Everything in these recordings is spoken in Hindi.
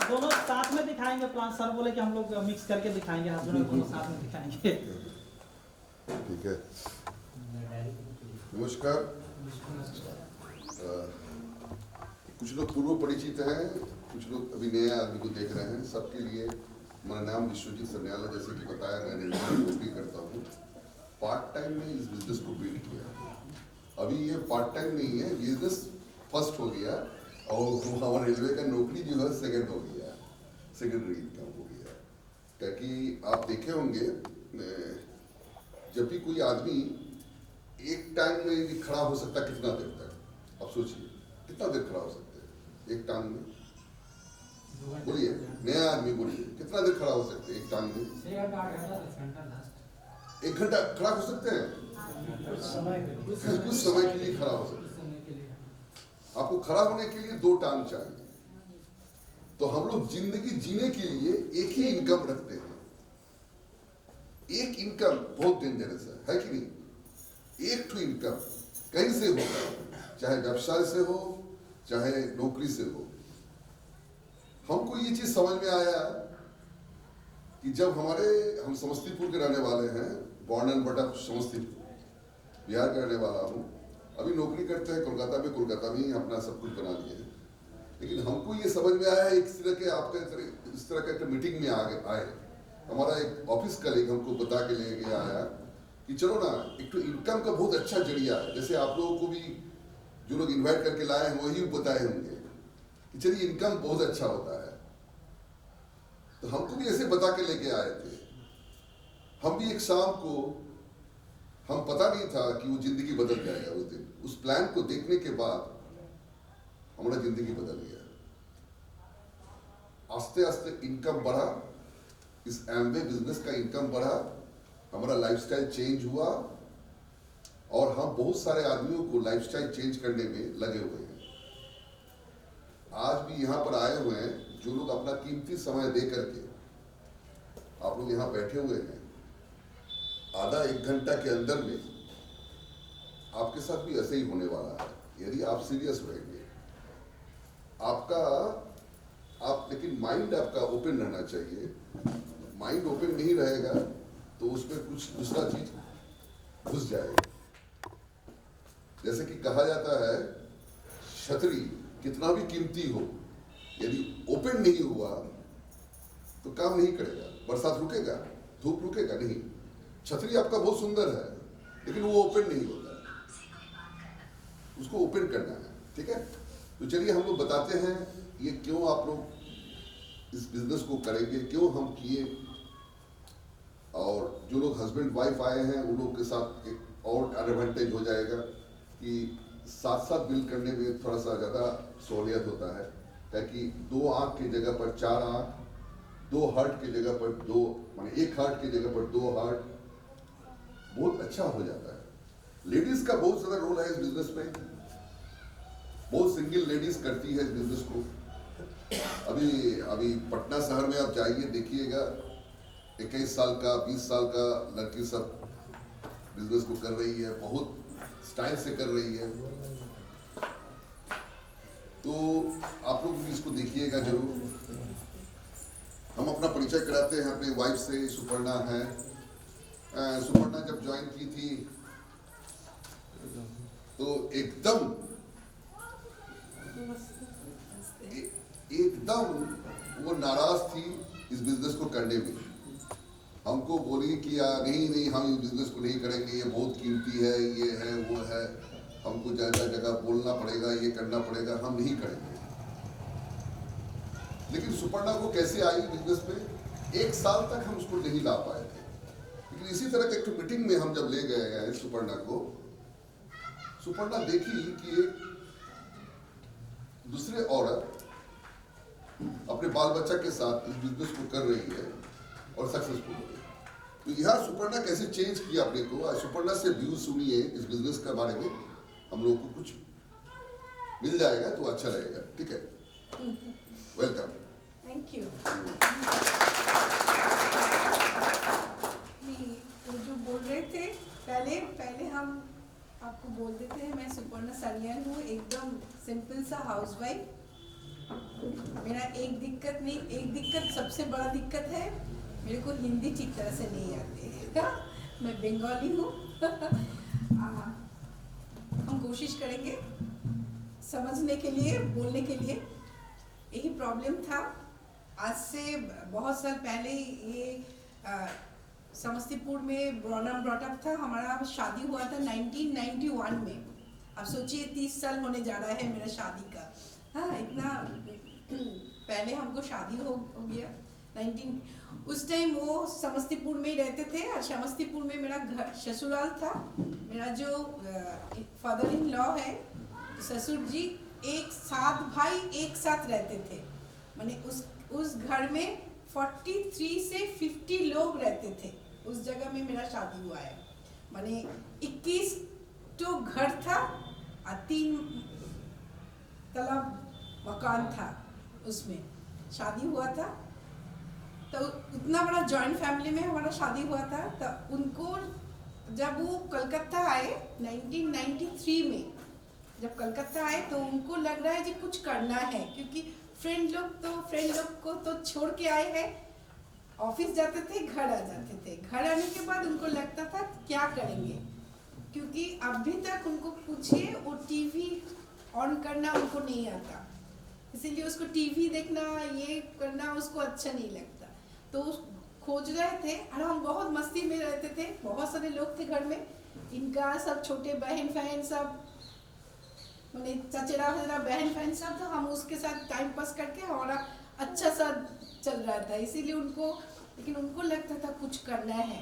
दोनों साथ में दिखाएंगे प्लान। सर बोले कि हम लोग मिक्स करके दिखाएंगे, हस्बैंड दोनों साथ में दिखाएंगे। ठीक है, नमस्कार। कुछ लोग पूर्व परिचित हैं, कुछ लोग अभी नए आदमी को देख रहे हैं। सबके लिए मेरा नाम विश्वजीत सरन्याल है। जैसे कि बताया, मैंने नौकरी करता हूँ। पार्ट टाइम में इस बिजनेस को बिल्ड किया। अभी ये पार्ट टाइम नहीं है, बिजनेस फर्स्ट हो गया और हमारा रेलवे का नौकरी जो है सेकंड हो गया, सेकेंडरी इनकम हो गया। ताकि आप देखे होंगे, जब भी कोई आदमी एक टाइम में खड़ा हो सकता है कितना देर तक, आप सोचिए कितना देर खड़ा हो सकते हैं एक टांग में? बोलिए, नया आदमी बोलिए, कितना देर खड़ा हो सकते हैं एक टांग में? 1 घंटा खड़ा हो सकते हैं? कुछ समय के लिए खड़ा हो सकते हैं। आपको खड़ा होने के लिए 2 टांग चाहिए। तो हम लोग जिंदगी जीने के लिए एक ही इनकम रखते हैं। एक इनकम बहुत डेंजरस है कि नहीं? एक तो इनकम कहीं से होगा, चाहे व्यवसाय से हो, चाहे नौकरी से हो। हमको ये चीज समझ में आया कि जब हम समस्तीपुर के रहने वाले हैं, born and but up Samastipur, Bihar का रहने वाला हूँ। अभी नौकरी करते हैं कोलकाता में, कोलकाता में ही अपना सब कुछ बना लिए हैं। लेकिन हमको ये समझ में आया है, इस तरह का मीटिंग में आए हमारा एक ऑफिस कलीग हमको बता के ले गया आया कि चलो ना, एक तो इनकम का बहुत अच्छा जरिया है। जैसे आप लोगों को भी जो लोग इन्वाइट करके लाए हैं वही बताए होंगे कि चलिए इनकम बहुत अच्छा होता है। तो हमको भी ऐसे बता के लेके आए थे। हम भी एक शाम को, हम पता नहीं था कि वो जिंदगी बदल जाएगा उस दिन। उस प्लान को देखने के बाद हमारा जिंदगी बदल गया। आस्ते आस्ते इनकम बढ़ा, इस एमवे बिजनेस का इनकम बढ़ा, हमारा लाइफस्टाइल चेंज हुआ और हम बहुत सारे आदमियों को लाइफस्टाइल चेंज करने में लगे हुए हैं। आज भी यहाँ पर आए हुए हैं जो लोग अपना कीमती समय दे करके आप लोग यहाँ बैठे हुए हैं। आधा 1 घंटा के अंदर में आपके साथ भी ऐसे ही होने वाला है, यदि आप सीरियस रहेंगे। लेकिन माइंड आपका ओपन रहना चाहिए। माइंड ओपन नहीं रहेगा तो उसमें कुछ दूसरा चीज घुस जाएगा। जैसे कि कहा जाता है, छतरी कितना भी कीमती हो, यदि ओपन नहीं हुआ तो काम नहीं करेगा। बरसात रुकेगा, धूप रुकेगा नहीं। छतरी आपका बहुत सुंदर है लेकिन वो ओपन नहीं होता, उसको ओपन करना है। ठीक है, तो चलिए हम लोग बताते हैं ये क्यों आप लोग इस बिजनेस को करेंगे, क्यों हम किए। और जो लोग हस्बैंड वाइफ आए हैं उन लोग के साथ एक और एडवांटेज हो जाएगा कि साथ साथ बिल करने में थोड़ा सा ज़्यादा सहूलियत होता है। ताकि 2 आँख की जगह पर 4 आँख, 2 हार्ट की जगह पर 2, माने 1 हार्ट की जगह पर 2 हार्ट, बहुत अच्छा हो जाता है। लेडीज का बहुत ज़्यादा रोल है इस बिजनेस में। बहुत सिंगल लेडीज करती है इस बिजनेस को। अभी पटना शहर में आप जाइए, देखिएगा 21 साल का, 20 साल का लड़की सब बिजनेस को कर रही है, बहुत स्टाइल से कर रही है। तो आप लोग भी इसको देखिएगा जरूर। हम अपना परिचय कराते हैं अपनी वाइफ से। सुपर्णा है। सुपर्णा जब ज्वाइन की थी तो एकदम वो नाराज थी इस बिजनेस को करने में। हमको बोली कि नहीं हम इस बिजनेस को नहीं करेंगे, ये बहुत कीमती है, ये है वो है, हमको जगह जगह बोलना पड़ेगा, ये करना पड़ेगा, हम नहीं करेंगे। लेकिन सुपर्णा को कैसे आई बिजनेस में? 1 साल तक हम उसको नहीं ला पाए थे। लेकिन इसी तरह के एक मीटिंग में हम जब ले गए हैं सुपर्णा को, सुपर्णा देखी कि एक दूसरे औरत अपने बाल बच्चा के साथ इस बिजनेस को कर रही है और सक्सेसफुल हो रही है। तो यहाँ सुपर्णा कैसे चेंज किया अपने को। सुपर्णा से व्यू सुनिए इस बिजनेस के बारे में, हम लोगों को कुछ मिल जाएगा तो अच्छा रहेगा। ठीक है, वेलकम। Thank you. तो जो बोल रहे थे पहले हम आपको बोल देते हैं, मैं सुपर्णा सरन्याल हूँ, एकदम सिंपल सा हाउसवाइफ। मेरा एक दिक्कत नहीं, एक दिक्कत सबसे बड़ा दिक्कत है, मेरे को हिंदी ठीक तरह से नहीं आती है। मैं बंगाली हूँ। हम कोशिश करेंगे समझने के लिए, बोलने के लिए। यही प्रॉब्लम था। आज से बहुत साल पहले ये समस्तीपुर में ब्रॉटअप था। हमारा शादी हुआ था 1991 में। अब सोचिए 30 साल होने जा रहा है मेरा शादी का। हाँ, इतना पहले हमको शादी हो गया 19। उस टाइम वो समस्तीपुर में ही रहते थे और समस्तीपुर में मेरा घर ससुराल था। मेरा जो फादर इन लॉ है, ससुर जी, एक साथ भाई एक साथ रहते थे। माने उस घर में 43 से 50 लोग रहते थे। उस जगह में मेरा शादी हुआ है। माने 21 तो घर था और 3 तला मकान था, उसमें शादी हुआ था। तो उतना बड़ा जॉइंट फैमिली में हमारा शादी हुआ था। तो उनको जब वो कलकत्ता आए 1993 में, जब कलकत्ता आए तो उनको लग रहा है कि कुछ करना है, क्योंकि फ्रेंड लोग को तो छोड़ के आए हैं। ऑफिस जाते थे, घर आ जाते थे। घर आने के बाद उनको लगता था क्या करेंगे, क्योंकि अभी तक उनको पूछिए वो टीवी ऑन करना उनको नहीं आता। इसीलिए उसको टीवी देखना, ये करना उसको अच्छा नहीं लगता। तो खोज रहे थे और हम बहुत मस्ती में रहते थे। बहुत सारे लोग थे घर में, इनका सब छोटे बहन बहन सब, मैंने चचेरा बहन बहन सब। तो हम उसके साथ टाइम पास करके हमारा अच्छा सा चल रहा था। इसीलिए उनको, लेकिन उनको लगता था कुछ करना है।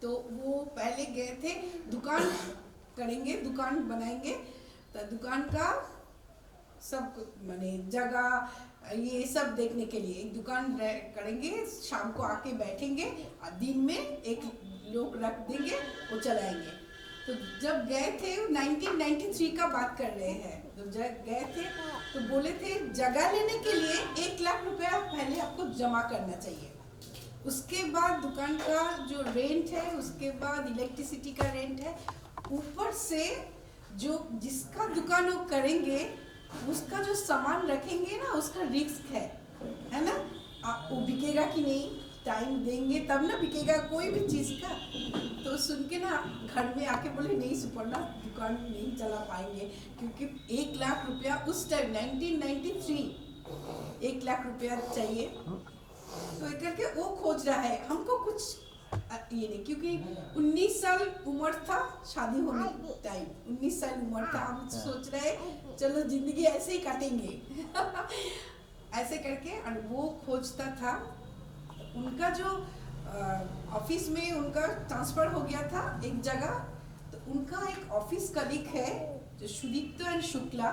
तो वो पहले गए थे, दुकान करेंगे, दुकान बनाएंगे। तो दुकान का सब माने जगह ये सब देखने के लिए एक दुकान करेंगे। शाम को आके बैठेंगे और दिन में एक लोग रख देंगे, वो चलाएंगे। तो जब गए थे 1993 का बात कर रहे हैं, तो जब गए थे तो बोले थे जगह लेने के लिए 1 लाख रुपया पहले आपको जमा करना चाहिए। उसके बाद दुकान का जो रेंट है, उसके बाद इलेक्ट्रिसिटी का रेंट है, ऊपर से जो जिसका दुकान वो करेंगे उसका जो सामान रखेंगे ना, उसका रिस्क है ना। वो बिकेगा कि नहीं, टाइम देंगे तब ना बिकेगा कोई भी चीज़ का। तो सुन के ना घर में आके बोले नहीं सुपर्णा, दुकान नहीं चला पाएंगे, क्योंकि 1 लाख रुपया उस टाइम 1993 1 लाख रुपया चाहिए। तो एक करके वो खोज रहा है, हमको कुछ ये नहीं, क्योंकि 19 साल उम्र था शादी होने टाइम, 19 साल उम्र था। हम सोच रहे चलो जिंदगी ऐसे ही काटेंगे ऐसे करके। और वो खोजता था। उनका जो ऑफिस में उनका ट्रांसफर हो गया था एक जगह। तो उनका एक ऑफिस कलीग है जो सुदीप्त एंड शुक्ला।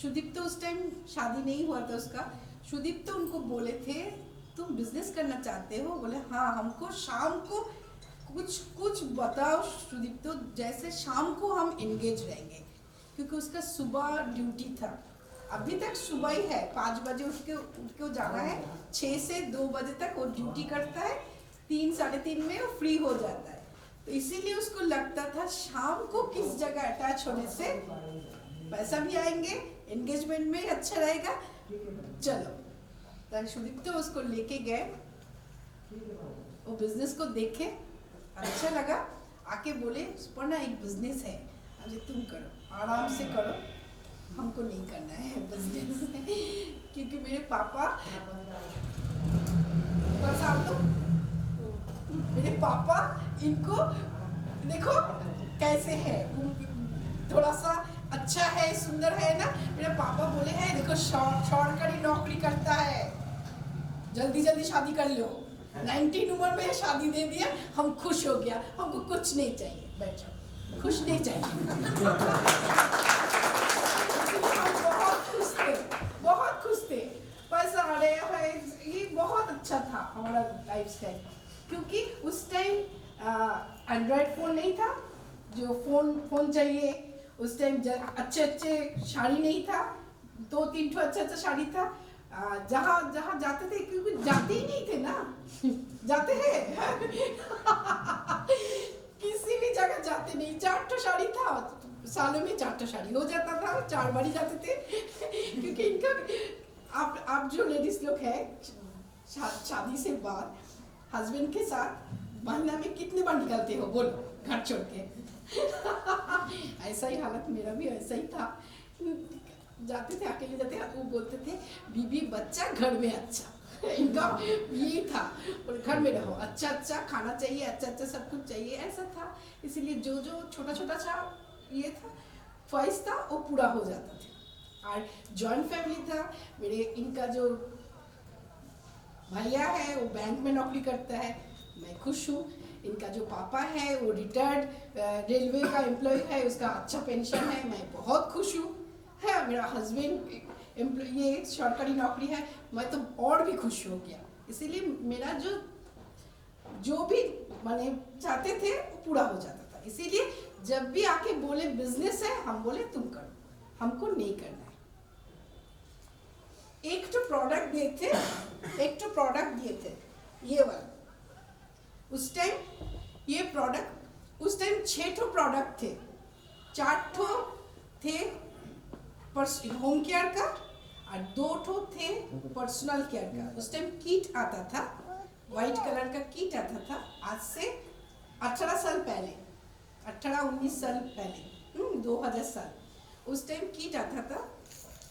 सुदीप्त उस टाइम शादी नहीं हुआ था उसका। सुदीप्त उनको बोले थे तुम बिजनेस करना चाहते हो? बोले हाँ, हमको शाम को कुछ बताओ सुदीप्त। तो जैसे शाम को हम एंगेज रहेंगे, क्योंकि उसका सुबह ड्यूटी था। अभी तक सुबह ही है, 5 बजे उठ के जाना है, 6 से 2 बजे तक वो ड्यूटी करता है, 3 साढ़े 3 में वो फ्री हो जाता है। तो इसीलिए उसको लगता था शाम को किस जगह अटैच होने से पैसा भी आएंगे, एंगेजमेंट में अच्छा रहेगा। चलो तो सुदीप तो उसको लेके गए, वो बिजनेस को देखे, अच्छा लगा। आके बोले सुपर्णा एक बिजनेस है, अरे तुम करो, आराम से करो, हमको नहीं करना है बिजनेस क्योंकि मेरे पापा मेरे पापा इनको देखो कैसे है, थोड़ा सा अच्छा है, सुंदर है ना। मेरे पापा बोले हैं देखो शॉर्टकट नौकरी करता है, जल्दी जल्दी शादी कर लो। 19 उम्र में शादी दे दिया, हम खुश हो गया, हमको कुछ नहीं चाहिए, बैठो, खुश नहीं चाहिए बहुत खुश थे। पैसा आ रहा है, ये बहुत अच्छा था हमारा लाइफ स्टाइल। क्योंकि उस टाइम एंड्रॉयड फोन नहीं था, जो फोन चाहिए उस टाइम अच्छे साड़ी नहीं था, 2-3 ठो अच्छा साड़ी था। जहाँ जाते थे, क्योंकि जाते ही नहीं थे ना, जाते हैं किसी भी जगह जाते नहीं। 4 ठो साड़ी था, सालों में 4 ठो साड़ी हो जाता था, 4 बार ही जाते थे क्योंकि इनका आप जो लेडीज लोग हैं शादी से बाद हस्बैंड के साथ महीना में कितने बार निकलते हो बोलो घर छोड़ के? ऐसा ही हालत मेरा भी ऐसा ही था। जाते थे अकेले जाते, वो बोलते थे बीबी बच्चा घर में अच्छा, इनका यही था। और घर में रहो, अच्छा अच्छा खाना चाहिए, अच्छा अच्छा सब कुछ चाहिए, ऐसा था। इसीलिए जो जो छोटा छोटा सा ये था ख्वाहिश था वो पूरा हो जाता था। और जॉइंट फैमिली था। मेरे इनका जो भैया है वो बैंक में नौकरी करता है, मैं खुश हूँ। इनका जो पापा है वो रिटायर्ड रेलवे का एम्प्लॉय है, उसका अच्छा पेंशन है, मैं बहुत खुश हूँ। है मेरा हस्बैंड ये सरकारी नौकरी है, मैं तो और भी खुश हो गया। इसीलिए मेरा जो भी मैंने चाहते थे वो पूरा हो जाता था। इसीलिए जब भी आके बोले बिजनेस है, हम बोले तुम करो, हमको नहीं करना है। एक तो प्रोडक्ट दिए थे ये वाला। उस टाइम ये प्रोडक्ट, उस टाइम 6 ठो प्रोडक्ट थे, 4 ठो थे होम केयर का और 2 ठो थे पर्सनल केयर का। उस टाइम किट आता था, वाइट कलर का किट आता था। आज से 18 साल पहले, 18-19 साल पहले, 2000 साल, उस टाइम किट आता था।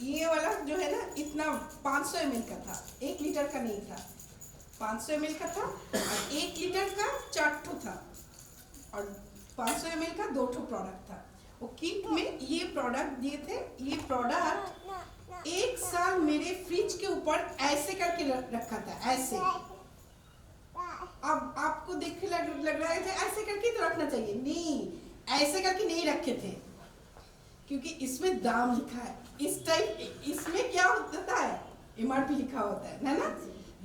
ये वाला जो है ना इतना 500 ml का था, 1 लीटर का नहीं था, 500 ml का था। और 1 लीटर का 4 ठो था और 500 ml का 2 ठो प्रोडक्ट था। वो किट में ये प्रोडक्ट दिए थे। ये प्रोडक्ट 1 साल मेरे फ्रिज के ऊपर ऐसे करके रखा था, ऐसे। अब आपको देख के लग रहा है ऐसे करके तो रखना चाहिए, नहीं ऐसे करके नहीं रखे थे, क्योंकि इसमें दाम लिखा है। इस टाइम इसमें क्या होता है, MRP लिखा होता है ना।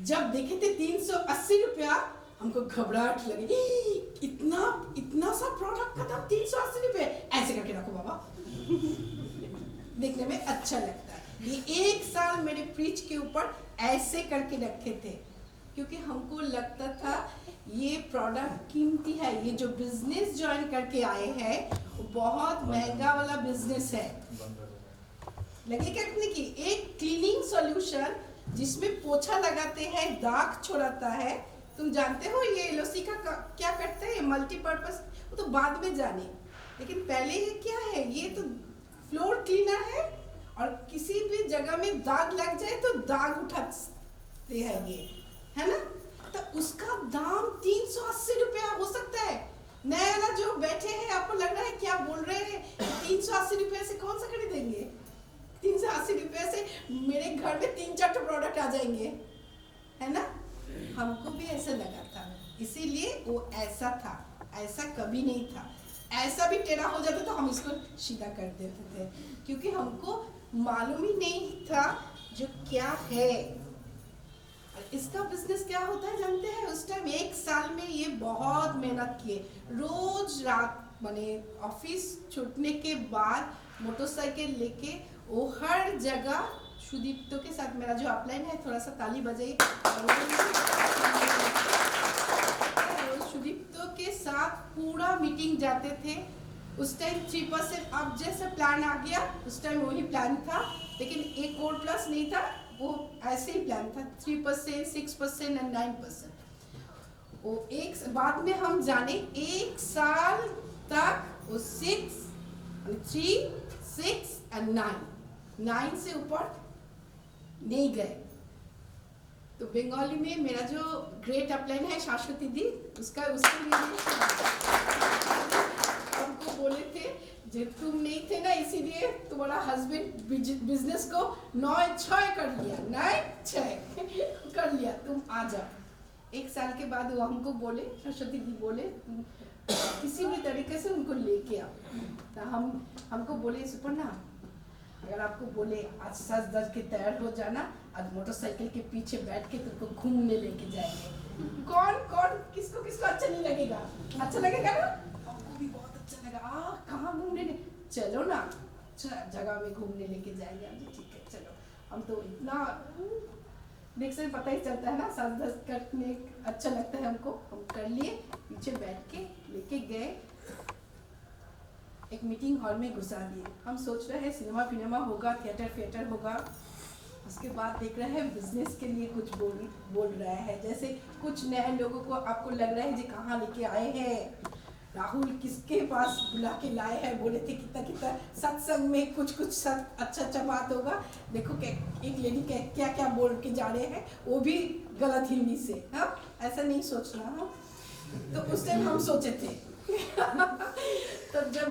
जब देखे थे 380 रुपया, हमको घबराहट लगी, इतना सा प्रोडक्ट का दाम 380 रुपये, ऐसे करके रखो बाबा। देखने में अच्छा लगता है। ये 1 साल मेरे फ्रिज के ऊपर ऐसे करके रखे थे, क्योंकि हमको लगता था ये प्रोडक्ट कीमती है। ये जो बिजनेस ज्वाइन करके आए हैं वो बहुत महंगा वाला बिजनेस है। लगे करने की एक क्लीनिंग सॉल्यूशन जिसमें पोछा लगाते हैं, दाग छोड़ाता है। तुम जानते हो ये एलओसी का क्या करते हैं, मल्टीपर्पज, वो तो बाद में जाने। लेकिन पहले ये क्या है, ये तो फ्लोर क्लीनर है और किसी भी जगह में दाग लग जाए तो दाग उठाते हैं ये, है ना। तो उसका दाम 380 रुपया हो सकता है। नया वाला जो बैठे हैं आपको लग रहा है क्या बोल रहे हैं, 380 रुपये से कौन सा खरीदेंगे? 380 रुपये से मेरे घर में 3-4 प्रोडक्ट आ जाएंगे, है ना। हमको भी ऐसा लगा था, इसीलिए वो ऐसा था, ऐसा कभी नहीं था। ऐसा भी टेढ़ा हो जाता तो हम इसको सीधा कर देते थे, क्योंकि हमको मालूम ही नहीं था जो क्या है। इसका बिजनेस क्या होता है जानते हैं? उस टाइम 1 साल में ये बहुत मेहनत किए, रोज रात माने ऑफिस छूटने के बाद मोटरसाइकिल लेके वो हर जगह सुदीप्तो के साथ, मेरा जो अपलाइन है थोड़ा सा ताली बजाइए, सुदीप्तो के साथ पूरा मीटिंग जाते थे। उस टाइम 3%, अब जैसे प्लान आ गया उस टाइम वही प्लान था, लेकिन एक और प्लस नहीं था, वो ऐसे ही प्लान था 3%, 6% और 9%। वो एक बाद में हम जाने 1 साल तक वो 6, 3, 6 और 9 से ऊपर नहीं गए। तो बंगाली में मेरा जो ग्रेट अपलाइन है शाश्वती दी, उसके लिए हमको बोले थे जब तुम नहीं थे ना, इसीलिए तुम्हारा हस्बैंड बिजनेस को 9-6 कर लिया, 9-6 कर लिया, तुम आ जाओ। 1 साल के बाद वो हमको बोले, सरस्वती दी बोले तुम किसी भी तरीके से उनको लेके आओ। तो हमको बोले सुपर्णा, अगर आपको बोले आज सज-धज के तैयार हो जाना, आज मोटरसाइकिल के पीछे बैठ के तुमको घूमने लेके जाएंगे, कौन किसको अच्छा नहीं लगेगा? अच्छा लगेगा ना? हमको भी बहुत अच्छा लगा। कहाँ घूमने ले, चलो ना जगह में घूमने लेके जाएंगे। हम ठीक है चलो। हम तो इतना देख से पता ही चलता है ना, सज-धज करने अच्छा लगता है हमको। हम कर लिए, पीछे बैठ के लेके गए, एक मीटिंग हॉल में घुसा दिए। हम सोच रहे हैं सिनेमा होगा, थिएटर होगा। उसके बाद देख रहा है बिजनेस के लिए कुछ बोल रहा है। जैसे कुछ नए लोगों को आपको लग रहा है जी कहाँ लेके आए हैं, राहुल किसके पास बुला के लाए हैं, बोले थे कितना कितना सत्संग में कुछ अच्छा बात होगा। देखो एक लेडी क्या क्या बोल के जा रहे हैं, वो भी गलत हिंदी से। हाँ, ऐसा नहीं सोचना। हाँ, तो उस टाइम हम सोचे थे तो जब